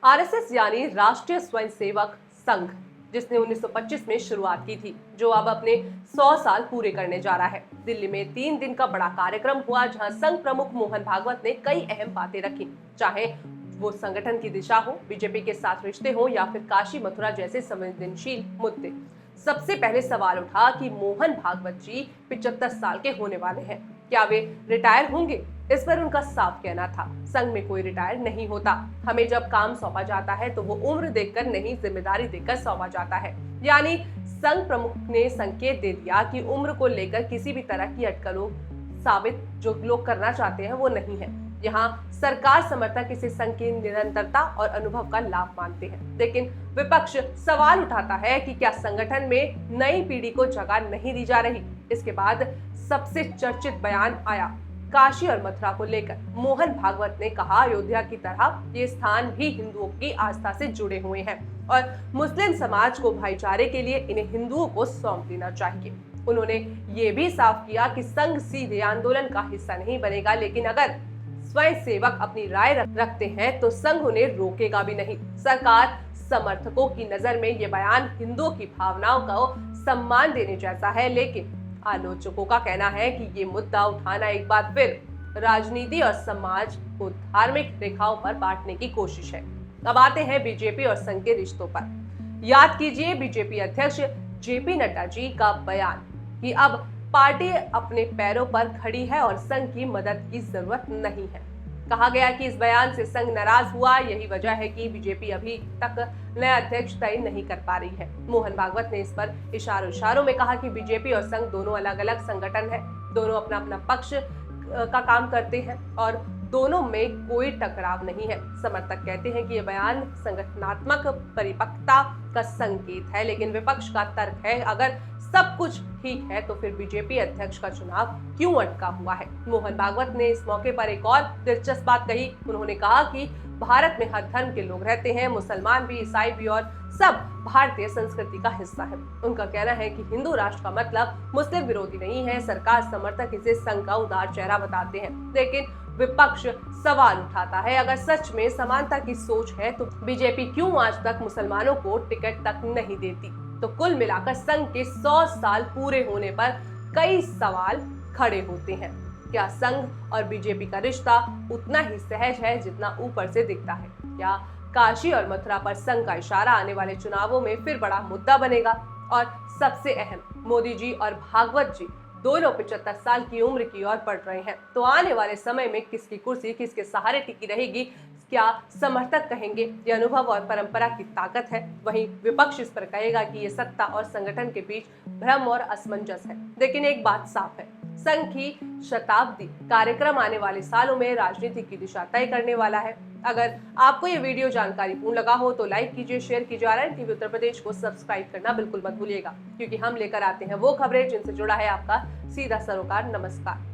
RSS यानी राष्ट्रीय स्वयंसेवक संघ, जिसने 1925 में शुरुआत की थी, जो अब अपने 100 साल पूरे करने जा रहा है। दिल्ली में 3 दिन का बड़ा कार्यक्रम हुआ, जहां संघ प्रमुख मोहन भागवत ने कई अहम बातें रखी, चाहे वो संगठन की दिशा हो, बीजेपी के साथ रिश्ते हो या फिर काशी मथुरा जैसे संवेदनशील मुद्दे। सबसे पहले सवाल उठा कि मोहन भागवत जी 75 साल के होने वाले हैं, क्या वे रिटायर होंगे? इस पर उनका साफ कहना था, संघ में कोई रिटायर नहीं होता। हमें जब काम सौंपा जाता है तो वो उम्र देखकर नहीं, जिम्मेदारी देकर सौंपा जाता है। यानी संघ प्रमुख ने संकेत दे दिया कि उम्र को लेकर किसी भी तरह की अटकलों साबित जो लोग करना चाहते हैं वो नहीं है। यहाँ सरकार समर्थक इसे संघ की निरंतरता और अनुभव का लाभ मानते हैं, लेकिन विपक्ष सवाल उठाता है कि क्या संगठन में नई पीढ़ी को जगह नहीं दी जा रही। इसके बाद सबसे चर्चित बयान आया काशी और मथुरा को लेकर। मोहन भागवत ने कहा, अयोध्या की तरह ये स्थान भी हिंदुओं की आस्था से जुड़े हुए हैं और मुस्लिम समाज को भाईचारे के लिए इन्हें हिंदुओं को सौंप देना चाहिए। उन्होंने ये भी साफ किया कि संघ सीधे आंदोलन का हिस्सा नहीं बनेगा, लेकिन अगर स्वयं सेवक अपनी राय रखते हैं तो संघ उन्हें रोकेगा भी नहीं। सरकार समर्थकों की नजर में ये बयान हिंदुओं की भावनाओं को सम्मान देने जैसा है, लेकिन आलोचकों का कहना है कि ये मुद्दा उठाना एक बार फिर राजनीति और समाज को धार्मिक रेखाओं पर बांटने की कोशिश है। अब आते हैं बीजेपी और संघ के रिश्तों पर। याद कीजिए बीजेपी अध्यक्ष जेपी नड्डा जी का बयान कि अब पार्टी अपने पैरों पर खड़ी है और संघ की मदद की जरूरत नहीं है। कहा गया कि इस बयान से संघ नाराज हुआ, यही वजह है कि बीजेपी अभी तक नया अध्यक्ष तय नहीं कर पा रही है। मोहन भागवत ने इस पर इशारों में कहा कि बीजेपी और संघ दोनों अलग अलग संगठन है, दोनों अपना अपना पक्ष का काम करते हैं और दोनों में कोई टकराव नहीं है। समर्थक कहते हैं कि यह बयान संगठनात्मक परिपक्वता का संकेत है, लेकिन विपक्ष का तर्क है, अगर सब कुछ ठीक है तो फिर बीजेपी अध्यक्ष का चुनाव क्यों अटका हुआ है। मोहन भागवत ने इस मौके पर एक और दिलचस्प बात कही। उन्होंने कहा कि भारत में हर धर्म के लोग रहते हैं, मुसलमान भी, ईसाई भी, और सब भारतीय संस्कृति का हिस्सा है। उनका कहना है कि हिंदू राष्ट्र का मतलब मुस्लिम विरोधी नहीं है। सरकार समर्थक इसे संघ का उदार चेहरा बताते हैं, लेकिन विपक्ष सवाल उठाता है, अगर सच में समानता की सोच है तो बीजेपी क्यों आज तक मुसलमानों को टिकट तक नहीं देती। तो कुल मिलाकर संघ के 100 साल पूरे होने पर कई सवाल खड़े होते हैं। क्या संघ और बीजेपी का रिश्ता उतना ही सहज है जितना ऊपर से दिखता है? क्या काशी और मथुरा पर संघ का इशारा आने वाले चुनावों में फिर बड़ा मुद्दा बनेगा? और सबसे अहम, मोदी जी और भागवत जी दोनों 75 साल की उम्र की ओर बढ़ रहे हैं, तो आने वाले समय में किसकी कुर्सी किसके सहारे टिकी रहेगी? क्या समर्थक कहेंगे ये अनुभव और परंपरा की ताकत है, वहीं विपक्ष इस पर कहेगा कि ये सत्ता और संगठन के बीच भ्रम और असमंजस है। लेकिन एक बात साफ है, संघ की शताब्दी कार्यक्रम आने वाले सालों में राजनीति की दिशा तय करने वाला है। अगर आपको ये वीडियो जानकारीपूर्ण लगा हो तो लाइक कीजिए, शेयर कीजिए और RN टीवी उत्तर प्रदेश को सब्सक्राइब करना बिल्कुल मत भूलिएगा, क्योंकि हम लेकर आते हैं वो खबरें जिनसे जुड़ा है आपका सीधा सरोकार। नमस्कार।